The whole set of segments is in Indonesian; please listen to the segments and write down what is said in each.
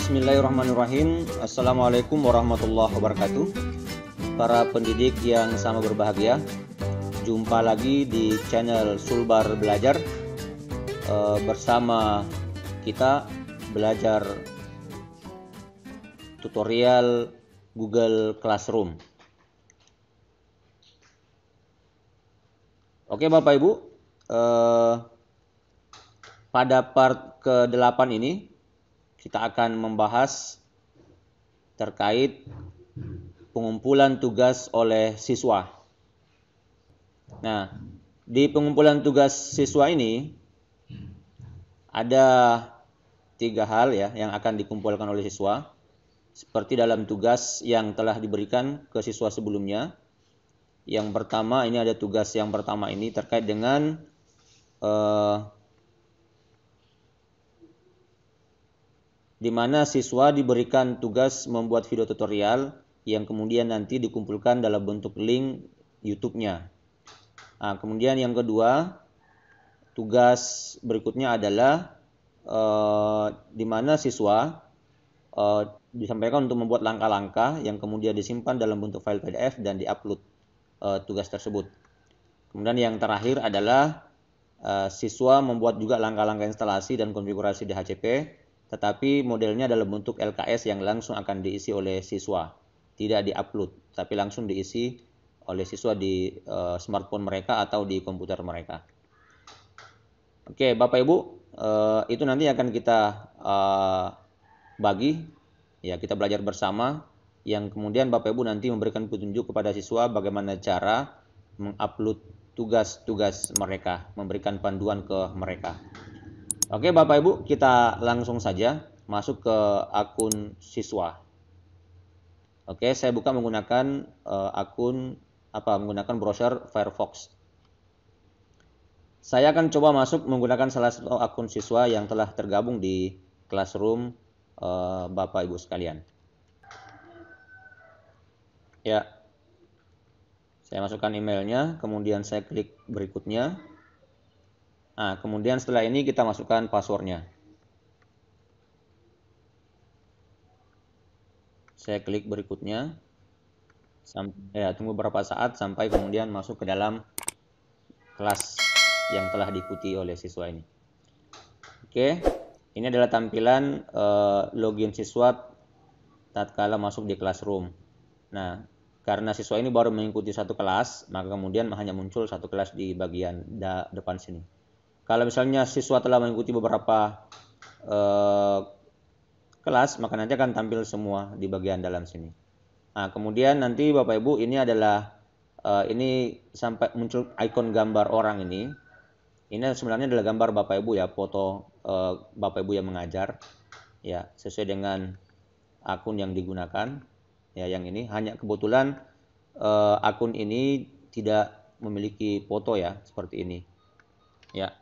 Bismillahirrahmanirrahim. Assalamualaikum warahmatullahi wabarakatuh. Para pendidik yang sama berbahagia, jumpa lagi di channel Sulbar Belajar bersama kita belajar tutorial Google Classroom. Oke Bapak Ibu, pada part ke-8 ini kita akan membahas terkait pengumpulan tugas oleh siswa. Nah, di pengumpulan tugas siswa ini ada 3 hal ya yang akan dikumpulkan oleh siswa. Seperti dalam tugas yang telah diberikan ke siswa sebelumnya. Yang pertama, ini ada tugas yang pertama ini terkait dengan di mana siswa diberikan tugas membuat video tutorial yang kemudian nanti dikumpulkan dalam bentuk link YouTube-nya. Nah, kemudian yang kedua, tugas berikutnya adalah di mana siswa disampaikan untuk membuat langkah-langkah yang kemudian disimpan dalam bentuk file PDF dan diupload tugas tersebut. Kemudian yang terakhir adalah siswa membuat juga langkah-langkah instalasi dan konfigurasi DHCP, tetapi modelnya dalam bentuk LKS yang langsung akan diisi oleh siswa, tidak diupload, tapi langsung diisi oleh siswa di smartphone mereka atau di komputer mereka. Oke, Bapak Ibu, itu nanti akan kita bagi, ya kita belajar bersama, yang kemudian Bapak Ibu nanti memberikan petunjuk kepada siswa bagaimana cara mengupload tugas-tugas mereka, memberikan panduan ke mereka. Oke Bapak Ibu, kita langsung saja masuk ke akun siswa. Oke, saya buka menggunakan menggunakan browser Firefox. Saya akan coba masuk menggunakan salah satu akun siswa yang telah tergabung di Classroom Bapak Ibu sekalian. Ya, saya masukkan emailnya, kemudian saya klik berikutnya. Nah, kemudian setelah ini kita masukkan passwordnya. Saya klik berikutnya. Tunggu beberapa saat sampai kemudian masuk ke dalam kelas yang telah diikuti oleh siswa ini. Oke, ini adalah tampilan login siswa tatkala masuk di Classroom. Nah, karena siswa ini baru mengikuti satu kelas, maka kemudian hanya muncul satu kelas di bagian depan sini. Kalau misalnya siswa telah mengikuti beberapa kelas, maka nanti akan tampil semua di bagian dalam sini. Nah, kemudian nanti Bapak Ibu, ini adalah ini sampai muncul ikon gambar orang ini. Ini sebenarnya adalah gambar Bapak Ibu ya, foto Bapak Ibu yang mengajar. Ya, sesuai dengan akun yang digunakan. Ya, yang ini hanya kebetulan akun ini tidak memiliki foto ya, seperti ini. Ya.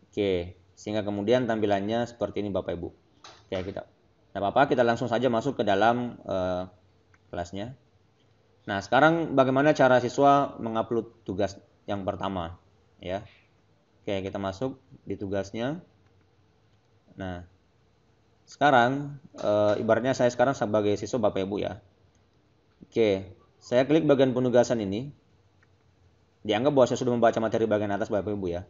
Oke, sehingga kemudian tampilannya seperti ini Bapak Ibu. Oke, tidak apa-apa, kita langsung saja masuk ke dalam kelasnya. Nah, sekarang bagaimana cara siswa mengupload tugas yang pertama, ya. Oke, kita masuk di tugasnya. Nah, sekarang ibaratnya saya sekarang sebagai siswa Bapak Ibu ya. Oke, saya klik bagian penugasan ini. Dianggap bahwa saya sudah membaca materi bagian atas Bapak Ibu ya.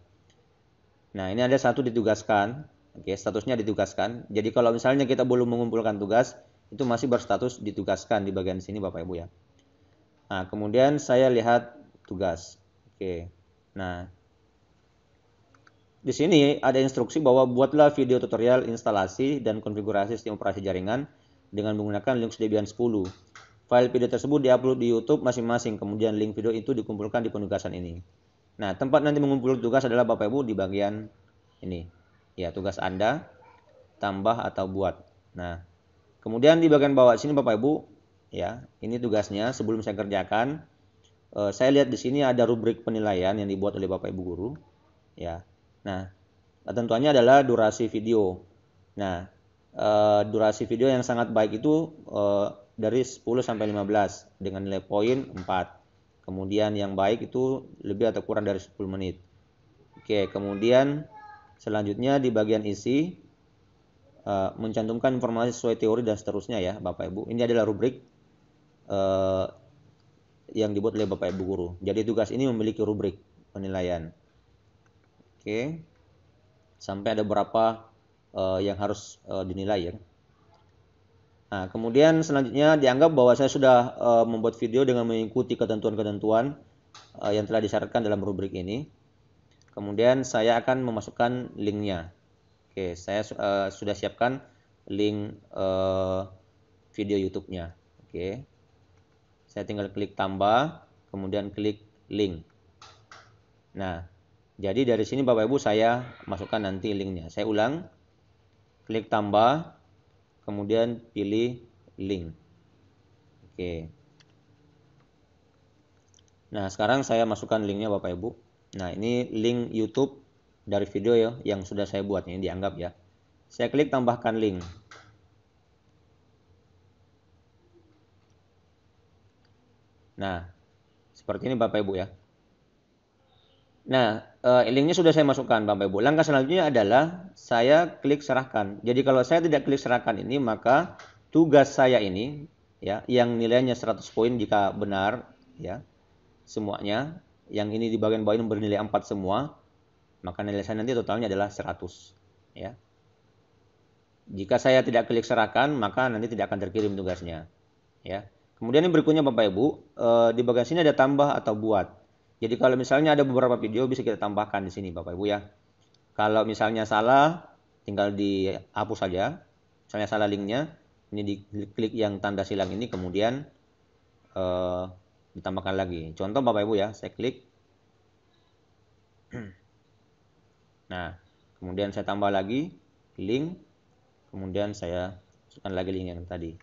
Nah, ini ada satu ditugaskan. Oke, statusnya ditugaskan. Jadi kalau misalnya kita belum mengumpulkan tugas, itu masih berstatus ditugaskan di bagian sini Bapak Ibu ya. Nah, kemudian saya lihat tugas. Oke. Nah, di sini ada instruksi bahwa buatlah video tutorial instalasi dan konfigurasi sistem operasi jaringan dengan menggunakan Linux Debian 10. File video tersebut diupload di YouTube masing-masing, kemudian link video itu dikumpulkan di penugasan ini. Nah, tempat nanti mengumpulkan tugas adalah Bapak Ibu di bagian ini. Ya, tugas Anda, tambah atau buat. Nah, kemudian di bagian bawah sini Bapak Ibu, ya, ini tugasnya sebelum saya kerjakan. Saya lihat di sini ada rubrik penilaian yang dibuat oleh Bapak Ibu guru. Ya. Nah, tentuannya adalah durasi video. Nah, durasi video yang sangat baik itu dari 10 sampai 15 dengan nilai poin 4. Kemudian yang baik itu lebih atau kurang dari 10 menit. Oke, kemudian selanjutnya di bagian isi mencantumkan informasi sesuai teori dan seterusnya ya Bapak Ibu. Ini adalah rubrik yang dibuat oleh Bapak Ibu guru. Jadi tugas ini memiliki rubrik penilaian. Oke. Sampai ada berapa yang harus dinilai ya. Nah, kemudian selanjutnya dianggap bahwa saya sudah membuat video dengan mengikuti ketentuan-ketentuan yang telah disyaratkan dalam rubrik ini. Kemudian saya akan memasukkan linknya. Oke, saya sudah siapkan link video YouTube-nya. Oke, saya tinggal klik tambah, kemudian klik link. Nah, jadi dari sini Bapak Ibu saya masukkan nanti linknya. Saya ulang, klik tambah, kemudian pilih link. Oke. Nah, sekarang saya masukkan linknya Bapak Ibu. Nah, ini link YouTube dari video ya yang sudah saya buat, ini dianggap ya. Saya klik tambahkan link. Nah, seperti ini Bapak Ibu ya. Nah, linknya sudah saya masukkan Bapak Ibu. Langkah selanjutnya adalah saya klik serahkan. Jadi kalau saya tidak klik serahkan ini, maka tugas saya ini ya yang nilainya 100 poin jika benar ya. Semuanya yang ini di bagian bawah ini bernilai 4 semua, maka nilai saya nanti totalnya adalah 100 ya. Jika saya tidak klik serahkan, maka nanti tidak akan terkirim tugasnya ya. Kemudian yang berikutnya Bapak Ibu, di bagian sini ada tambah atau buat. Jadi kalau misalnya ada beberapa video bisa kita tambahkan di sini Bapak Ibu ya. Kalau misalnya salah, tinggal dihapus saja. Misalnya salah linknya, ini diklik yang tanda silang ini, kemudian ditambahkan lagi. Contoh Bapak Ibu ya, saya klik. Nah, kemudian saya tambah lagi link, kemudian saya masukkan lagi link yang tadi.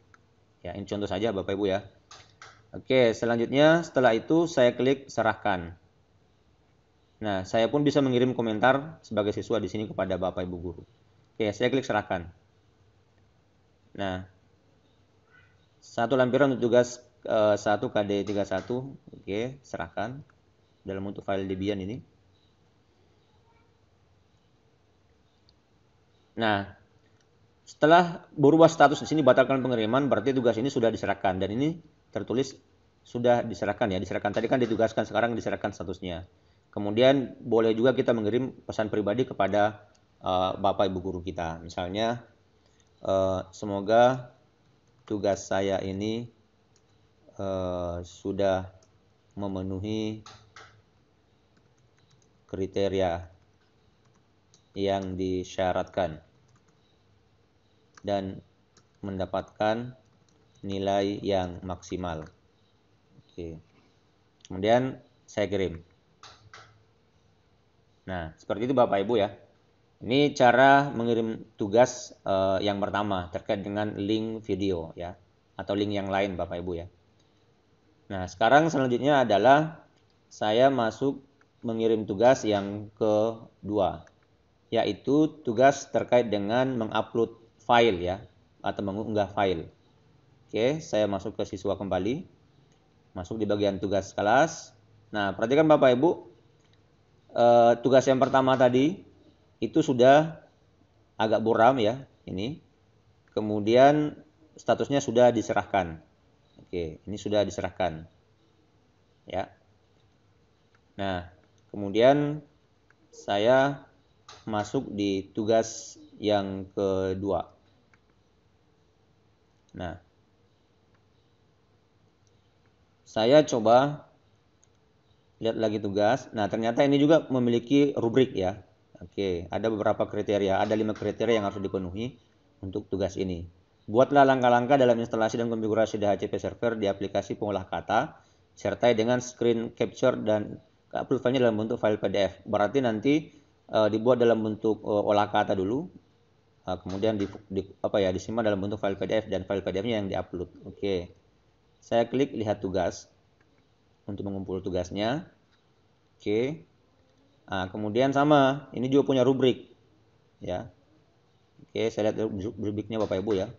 Ya, ini contoh saja Bapak Ibu ya. Oke, selanjutnya setelah itu saya klik serahkan. Nah, saya pun bisa mengirim komentar sebagai siswa di sini kepada Bapak Ibu guru. Oke, saya klik serahkan. Nah, satu lampiran untuk tugas 1 KD31. Oke, serahkan dalam bentuk file Debian ini. Nah, setelah berubah status di sini batalkan pengiriman, berarti tugas ini sudah diserahkan dan ini tertulis sudah diserahkan ya, diserahkan. Tadi kan ditugaskan, sekarang diserahkan statusnya. Kemudian boleh juga kita mengirim pesan pribadi kepada Bapak Ibu guru kita. Misalnya semoga tugas saya ini sudah memenuhi kriteria yang disyaratkan dan mendapatkan nilai yang maksimal. Oke. Kemudian saya kirim. Nah, seperti itu Bapak Ibu ya. Ini cara mengirim tugas yang pertama terkait dengan link video ya, atau link yang lain Bapak Ibu ya. Nah, sekarang selanjutnya adalah saya masuk mengirim tugas yang kedua, yaitu tugas terkait dengan mengupload file ya, atau mengunggah file. Oke, saya masuk ke siswa kembali, masuk di bagian tugas kelas. Nah, perhatikan Bapak Ibu, tugas yang pertama tadi itu sudah agak buram ya, ini. Kemudian statusnya sudah diserahkan. Oke, ini sudah diserahkan. Ya. Nah, kemudian saya masuk di tugas yang kedua. Nah, saya coba lihat lagi tugas. Nah, ternyata ini juga memiliki rubrik ya. Oke, ada beberapa kriteria, ada 5 kriteria yang harus dipenuhi untuk tugas ini. Buatlah langkah-langkah dalam instalasi dan konfigurasi DHCP server di aplikasi pengolah kata, sertai dengan screen capture dan upload filenya dalam bentuk file PDF. Berarti nanti dibuat dalam bentuk olah kata dulu, kemudian disimpan dalam bentuk file PDF dan file PDF-nya yang diupload. Oke, saya klik lihat tugas untuk mengumpul tugasnya. Oke. Nah, kemudian sama, ini juga punya rubrik. Ya. Oke, saya lihat rubriknya Bapak Ibu ya.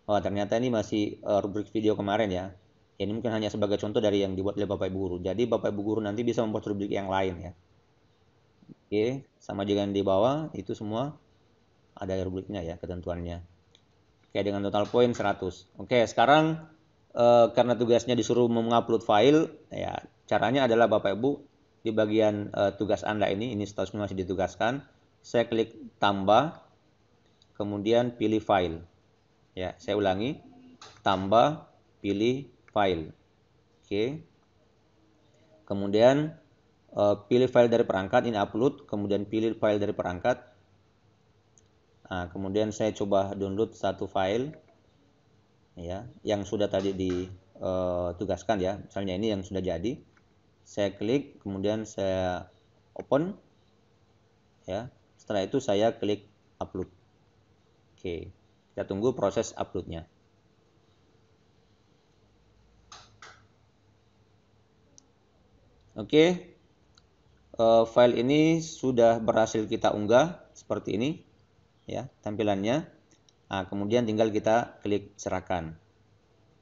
Oh, ternyata ini masih rubrik video kemarin ya. Ini mungkin hanya sebagai contoh dari yang dibuat oleh Bapak Ibu guru. Jadi Bapak Ibu guru nanti bisa membuat rubrik yang lain ya. Oke, sama juga yang di bawah itu semua. ada rubriknya ya, ketentuannya. Oke, dengan total poin 100. Oke, sekarang karena tugasnya disuruh mengupload file, ya caranya adalah Bapak Ibu di bagian tugas Anda ini statusnya masih ditugaskan. Saya klik tambah, kemudian pilih file. Ya, saya ulangi, tambah, pilih file. Oke. Kemudian pilih file dari perangkat, ini upload, kemudian pilih file dari perangkat. Nah, kemudian saya coba download satu file ya, yang sudah tadi ditugaskan ya. Misalnya ini yang sudah jadi. Saya klik, kemudian saya open ya. Setelah itu saya klik upload. Oke. Kita tunggu proses uploadnya. Oke. File ini sudah berhasil kita unggah seperti ini ya tampilannya. Nah, kemudian tinggal kita klik serahkan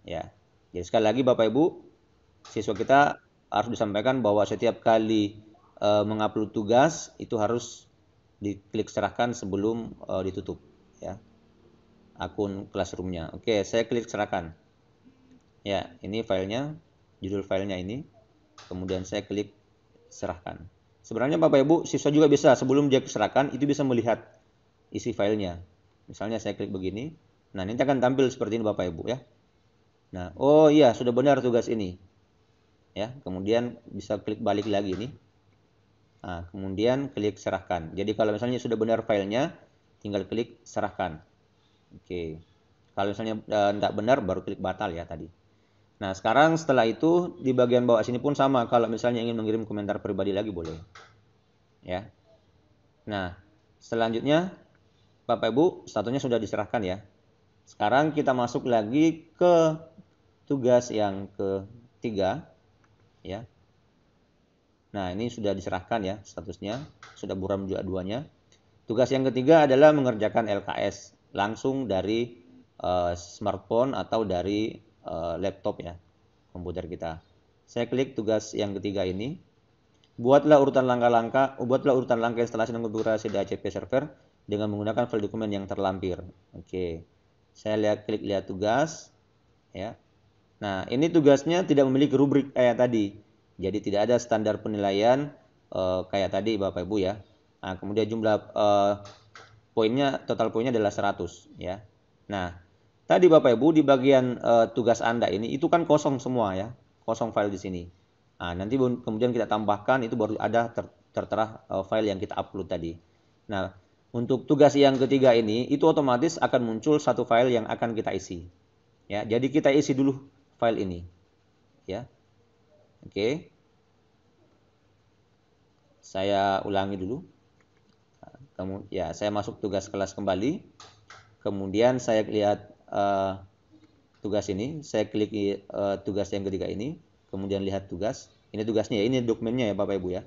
ya. Jadi sekali lagi Bapak Ibu, siswa kita harus disampaikan bahwa setiap kali mengupload tugas itu harus diklik serahkan sebelum ditutup ya akun Classroom-nya. Oke, saya klik serahkan ya. Ini filenya, judul filenya ini, kemudian saya klik serahkan. Sebenarnya Bapak Ibu, siswa juga bisa sebelum dia serahkan itu bisa melihat isi filenya. Misalnya saya klik begini, nah ini akan tampil seperti ini Bapak Ibu ya. Nah, oh iya sudah benar tugas ini. Ya, kemudian bisa klik balik lagi nih. Nah, kemudian klik serahkan. Jadi kalau misalnya sudah benar filenya, tinggal klik serahkan. Oke. Kalau misalnya tidak benar baru klik batal ya tadi. Nah, sekarang setelah itu di bagian bawah sini pun sama. Kalau misalnya ingin mengirim komentar pribadi lagi boleh. Ya. Nah, selanjutnya Bapak Ibu, statusnya sudah diserahkan ya. Sekarang kita masuk lagi ke tugas yang ketiga ya. Nah, ini sudah diserahkan ya statusnya, sudah buram juga duanya. Tugas yang ketiga adalah mengerjakan LKS langsung dari smartphone atau dari laptop ya, komputer kita. Saya klik tugas yang ketiga ini. Buatlah urutan langkah instalasi dan konfigurasi DHCP server dengan menggunakan file dokumen yang terlampir. Oke. Saya klik lihat tugas ya. Nah, ini tugasnya tidak memiliki rubrik kayak tadi. Jadi tidak ada standar penilaian kayak tadi Bapak Ibu ya. Nah, kemudian jumlah total poinnya adalah 100 ya. Nah, tadi Bapak Ibu di bagian tugas Anda ini itu kan kosong semua ya. Kosong file di sini. Nah, nanti kemudian kita tambahkan itu baru ada tertera file yang kita upload tadi. Nah, untuk tugas yang ketiga ini itu otomatis akan muncul satu file yang akan kita isi. Ya, jadi kita isi dulu file ini. Ya. Oke. Saya ulangi dulu. Ya, saya masuk tugas kelas kembali. Kemudian saya lihat tugas ini, saya klik tugas yang ketiga ini, kemudian lihat tugas. Ini tugasnya ya, ini dokumennya ya Bapak Ibu ya.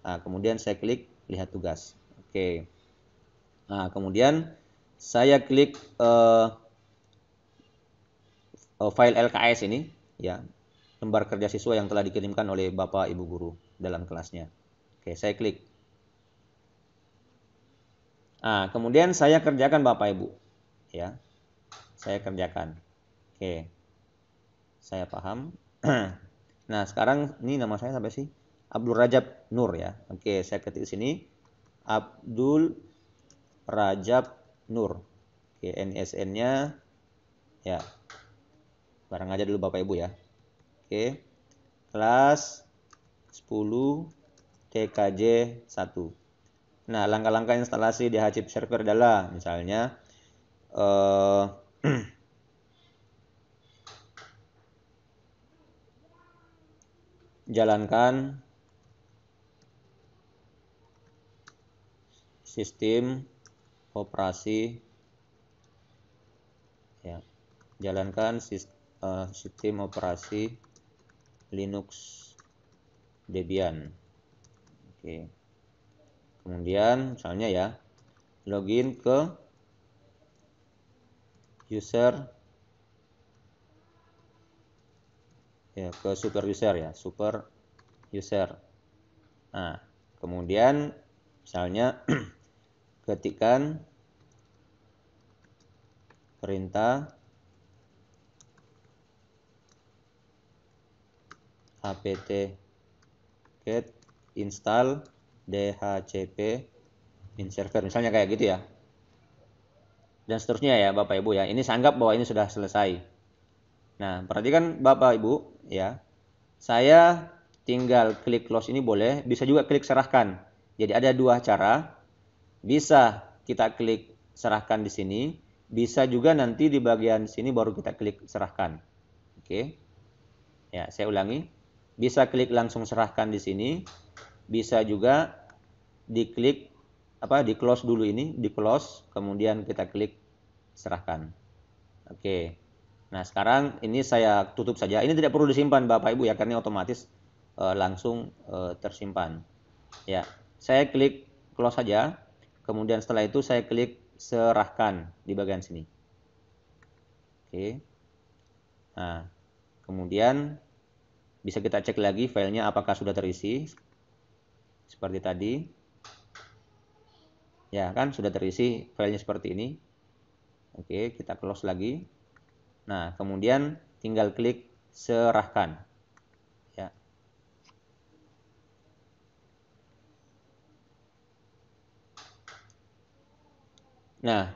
Nah, kemudian saya klik lihat tugas. Oke. Nah, kemudian saya klik file LKS ini ya, lembar kerja siswa yang telah dikirimkan oleh Bapak Ibu guru dalam kelasnya. Oke, saya klik. Nah, kemudian saya kerjakan Bapak Ibu. Ya. Saya kerjakan. Oke. Saya paham. Nah, sekarang ini nama saya sampai sih Abdul Rajab Nur ya. Oke, saya ketik sini Abdul Rajab Nur. Oke, NSN-nya ya. Barang aja dulu Bapak Ibu ya. Oke. Kelas 10 TKJ 1. Nah, langkah-langkah instalasi DHCP server adalah misalnya jalankan sistem operasi ya. Jalankan sistem operasi Linux Debian. Oke. Kemudian misalnya ya, login ke user ya, ke super user ya, super user. Nah, kemudian misalnya ketikkan perintah apt get install dhcp inserver, misalnya kayak gitu ya. Dan seterusnya ya Bapak Ibu ya. Ini saya anggap bahwa ini sudah selesai. Nah, perhatikan Bapak Ibu ya. Saya tinggal klik close ini boleh, bisa juga klik serahkan. Jadi ada dua cara. Bisa kita klik serahkan di sini, bisa juga nanti di bagian sini baru kita klik serahkan. Oke. Ya, saya ulangi. Bisa klik langsung serahkan di sini, bisa juga diklik di close dulu ini, di close, kemudian kita klik serahkan. Oke. Nah, sekarang ini saya tutup saja. Ini tidak perlu disimpan Bapak Ibu ya, karena otomatis langsung tersimpan. Ya, saya klik close saja. Kemudian setelah itu saya klik serahkan di bagian sini. Oke. Nah, kemudian bisa kita cek lagi filenya apakah sudah terisi. Seperti tadi. Ya kan, sudah terisi filenya seperti ini. Oke, kita close lagi. Nah, kemudian tinggal klik serahkan. Ya. Nah,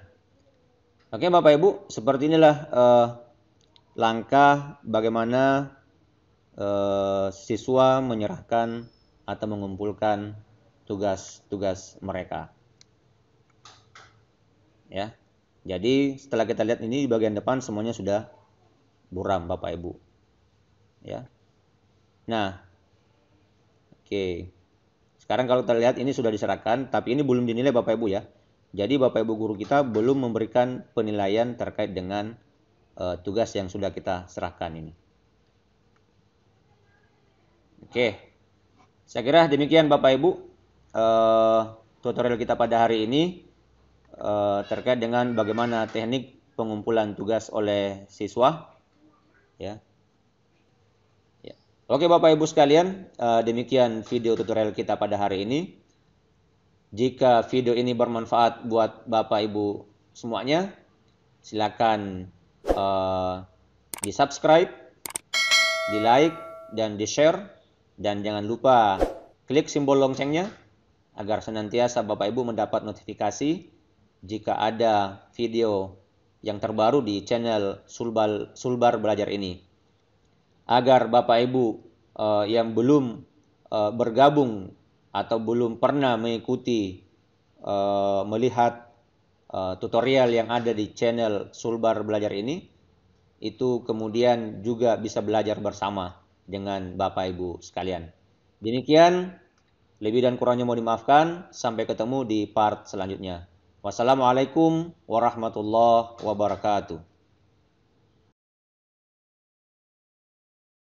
oke Bapak Ibu, seperti inilah langkah bagaimana siswa menyerahkan atau mengumpulkan tugas-tugas mereka. Ya. Jadi setelah kita lihat ini di bagian depan semuanya sudah buram Bapak Ibu. Ya. Nah, oke. Sekarang kalau kita lihat ini sudah diserahkan, tapi ini belum dinilai Bapak Ibu ya. Jadi Bapak Ibu guru kita belum memberikan penilaian terkait dengan tugas yang sudah kita serahkan ini. Oke. Saya kira demikian Bapak Ibu tutorial kita pada hari ini. Terkait dengan bagaimana teknik pengumpulan tugas oleh siswa ya. Oke Bapak Ibu sekalian, demikian video tutorial kita pada hari ini. Jika video ini bermanfaat buat Bapak Ibu semuanya, silakan di subscribe, di like, dan di share, dan jangan lupa klik simbol loncengnya agar senantiasa Bapak Ibu mendapat notifikasi jika ada video yang terbaru di channel Sulbar Belajar ini. Agar Bapak Ibu yang belum bergabung atau belum pernah mengikuti melihat tutorial yang ada di channel Sulbar Belajar ini, itu kemudian juga bisa belajar bersama dengan Bapak Ibu sekalian. Demikian, lebih dan kurangnya mohon dimaafkan. Sampai ketemu di part selanjutnya. Wassalamualaikum warahmatullahi wabarakatuh.